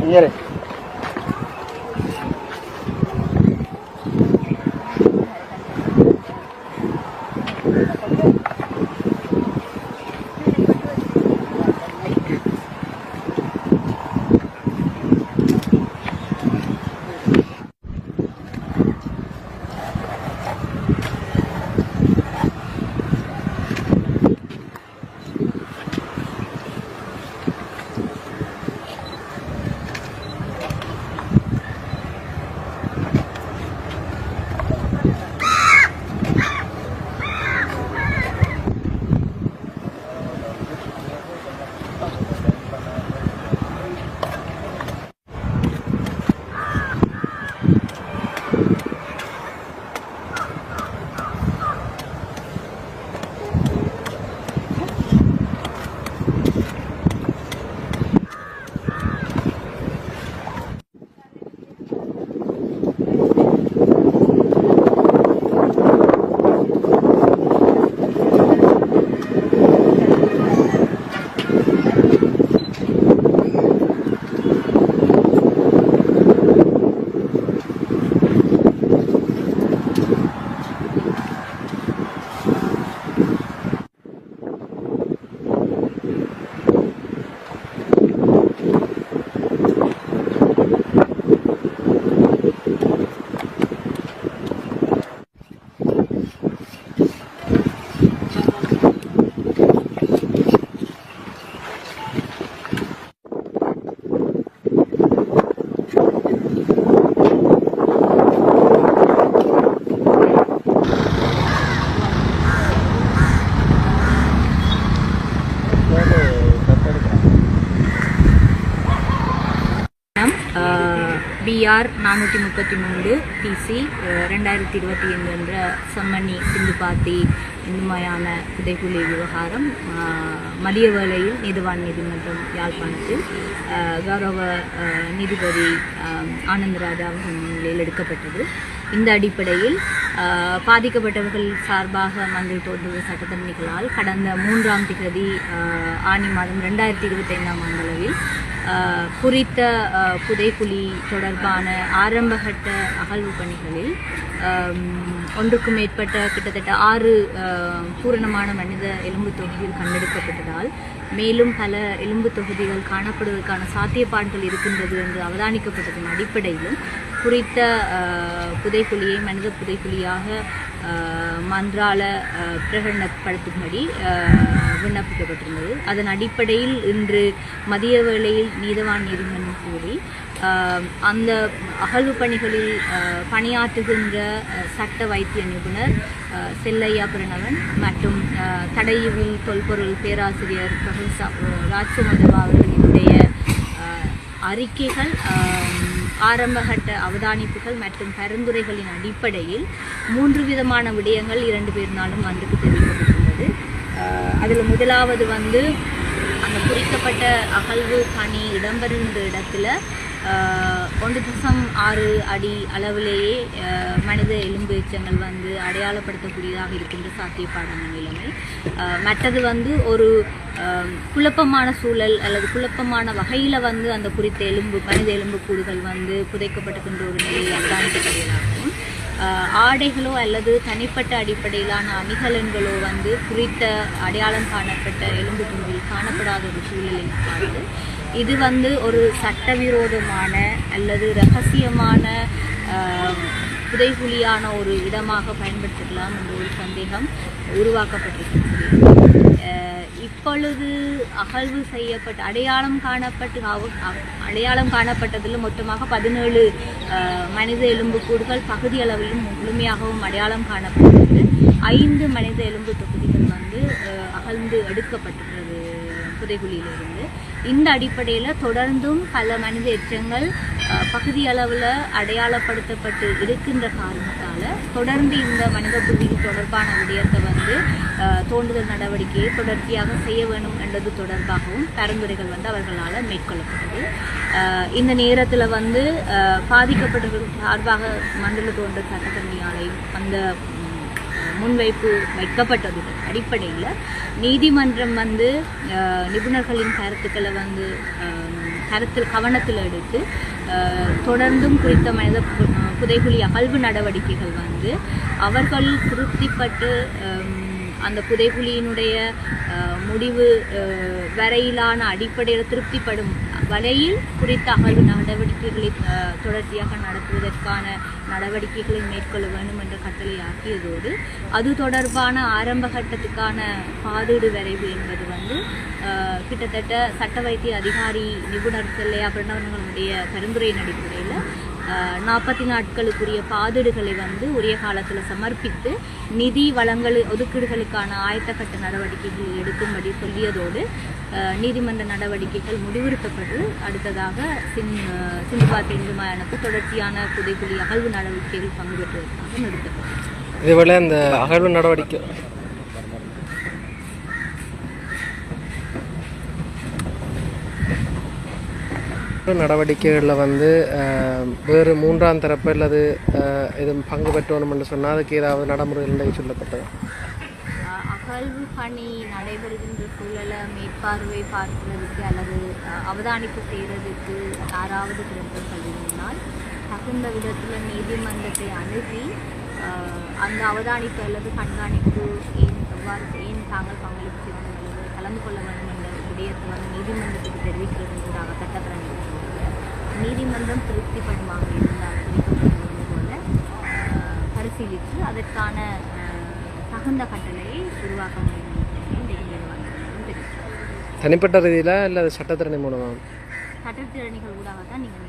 Señores. BR 433 TC 2025 என்ற செம்மணி சிந்துபாத்தி இந்துமயான புதைகுழி விவகாரம் மதிய வேளையில் நீதிவான் நீதிமன்றம் யாழ்ப்பாணத்தில் கௌரவ நீதிபதி ஆனந்தராஜா அவர்கள் முன்னிலையில் எடுக்கப்பட்டது. இந்த அடிப்படையில் பாதிக்கப்பட்டவர்கள் சார்பாக மந்திரி தோன்றுவ சட்டத்தரணிகளால் கடந்த 3ஆம் தேதி ஆனி மாதம் 2025ஆம் ஆண்டளவில் குறித்த புதைக்குழி தொடர்பான ஆரம்பகட்ட அகழ்வு பணிகளில் ஒன்றுக்கும் மேற்பட்ட கிட்டத்தட்ட 6 பூரணமான மனித எலும்பு தொகுதிகள் கண்டெடுக்கப்பட்டதால் மேலும் பல எலும்பு தொகுதிகள் காணப்படுவதற்கான சாத்தியப்பாடுகள் இருக்கின்றது என்று அவதானிக்கப்பட்டதன் அடிப்படையிலும் குறித்த புதைக்குழியை மனித புதைக்குழியாக மன்றால பிரகடனப்படுத்தும்படி விண்ணப்பிக்கப்பட்டிருந்தது. அதன் அடிப்படையில் இன்று மதிய வேளையில் நீதவான் நீதிமன்றம் கூறி அந்த அகழ்வு பணிகளில் பணியாற்றுகின்ற சட்ட வைத்திய நிபுணர் செல்லையா பிரணவன் மற்றும் தடையுவில் தொல்பொருள் பேராசிரியர் ப்ரொஃபசர் ராஜ்சுமதவா அவர்களினுடைய அறிக்கைகள், ஆரம்பகட்ட அவதானிப்புகள் மற்றும் பரிந்துரைகளின் அடிப்படையில் 3 விதமான விடயங்கள் 2 பேர்னாலும் அன்றைக்கு தெரிவிக்கப்பட்டுள்ளது. அதில் முதலாவது வந்து அந்த குறிக்கப்பட்ட அகழ்வு பணி இடம்பெறுகின்ற இடத்துல 1.6 அடி அளவிலேயே மனித எலும்பு எச்சங்கள் வந்து அடையாளப்படுத்தக்கூடியதாக இருக்கின்ற சாத்தியப்பாடான நிலைமை. மற்றது வந்து ஒரு குழப்பமான சூழல் அல்லது குழப்பமான வகையில் வந்து அந்த குறித்த மனித எலும்பு கூடுகள் வந்து புதைக்கப்பட்டிருக்கின்ற ஒரு நிலையை அவதானிக்கக்கூடியதாகவும், ஆடைகளோ அல்லது தனிப்பட்ட அடிப்படையிலான அணிகலன்களோ வந்து குறித்த அடையாளம் காணப்பட்ட எலும்பு துண்டில் காணப்படாத ஒரு சூழலை பார்த்து இது வந்து ஒரு சட்டவிரோதமான அல்லது இரகசியமான புதைகுழியான ஒரு இடமாக பயன்படுத்திக்கலாம் என்ற ஒரு சந்தேகம் உருவாக்கப்பட்டிருக்கிறது. இப்பொழுது அகழ்வு செய்யப்பட்ட அடையாளம் காணப்பட்டதில் மொத்தமாக 17 மனித எலும்புக்கூடுகள் பகுதி அளவிலும் முழுமையாகவும் அடையாளம் காணப்பட்டது. 5 மனித எலும்பு தொகுதிகள் வந்து அகழ்ந்து எடுக்கப்பட்டுள்ளது புதைகுழியிலிருந்து. இந்த அடிப்படையில் தொடர்ந்தும் பல மனித எச்சங்கள் பகுதி அளவில் அடையாளப்படுத்தப்பட்டு இருக்கின்ற காரணத்தால் தொடர்ந்து இந்த மனித புவியின் தொடர்பான விடயத்தை வந்து தோண்டுதல் நடவடிக்கையை தொடர்ச்சியாக செய்ய வேண்டும் என்றது தொடர்பாகவும் பரிந்துரைகள் வந்து அவர்களால் மேற்கொள்ளப்பட்டது. இந்த நேரத்தில் வந்து பாதிக்கப்பட்டவர்கள் சார்பாக மண்டல தோண்டல் சட்டத்தரணி ஆணையம் அந்த முன்வைப்பு வைக்கப்பட்டது அடிப்படையில் நீதிமன்றம் வந்து நிபுணர்களின் கருத்துக்களை வந்து கவனத்தில் எடுத்து தொடர்ந்தும் குறித்த மனித புதைகுழி அகழ்வு நடவடிக்கைகள் வந்து அவர்கள் திருப்திப்பட்டு அந்த புதைகுழியினுடைய முடிவு வரையிலான அடிப்படையில் திருப்திப்படும் வரையில் குறித்த அகழ்வு நடவடிக்கைகளை தொடர்ச்சியாக நடத்துவதற்கான நடவடிக்கைகளை மேற்கொள்ள வேண்டும் என்ற கட்டளை ஆக்கியதோடு அது தொடர்பான ஆரம்ப கட்டத்துக்கான பாதீடு வரைவு என்பது வந்து கிட்டத்தட்ட சட்ட வைத்திய அதிகாரி நிபுணர் செல்லையா பிரணவர்களுடைய பரிந்துரையின் அடிப்படையில் 40 நாட்களுக்குரிய பாதீடுகளை வந்து உரிய காலத்தில் சமர்ப்பித்து நிதி வளங்கள் ஒதுக்கீடுகளுக்கான ஆயத்தக்கட்ட நடவடிக்கைகள் எடுக்கும்படி சொல்லியதோடு நீதிமன்ற நடவடிக்கைகள் முடிவுறுத்தப்பட்டு அடுத்ததாக சிந்துபாத்தி இந்து மயானத்து தொடர்ச்சியான புதைக்குழி அகழ்வு நடவடிக்கைகள் பங்கு பெற்றுவதற்காக நிறுத்தப்பட்டது. இதேபோல இந்த அகழ்வு நடவடிக்கை நடவடிக்கைகளில் வந்து வேறு 3ஆம் தரப்பு அல்லது இது பங்கு பெற்றோம் என்று சொன்னால் அதுக்கு ஏதாவது நடைமுறைகள் சொல்லப்பட்டது. அகழ்வு பணி நடைபெறுகின்ற சூழலை மேற்பார்வை பார்க்கிறதுக்கு அல்லது அவதானிப்பு செய்கிறதுக்கு யாராவது திறந்தர்கள் இருந்தால் தகுந்த விதத்தில் நீதிமன்றத்தை அணுகி அந்த அவதானிப்பு அல்லது கண்காணிப்பு ஏன் தாங்கள் பங்களிப்பு செய்யணும் அல்லது கலந்து கொள்ள வேண்டும் என்ற விடயத்தை வந்து நீதிமன்றத்துக்கு தெரிவிக்கிறது என்பதாக சட்டப்பிரணி நீதிமன்றம் திருப்திப்படுமாக இருந்தால் குறிப்பிட்டது போல பரிசீலித்து அதற்கான தகுந்த கட்டளையை உருவாக்க முடியும். தனிப்பட்ட ரீதியில் இல்லை சட்டத்திறனி மூலமாக சட்டத்திறனிகள் ஊடாக தான் நீங்கள்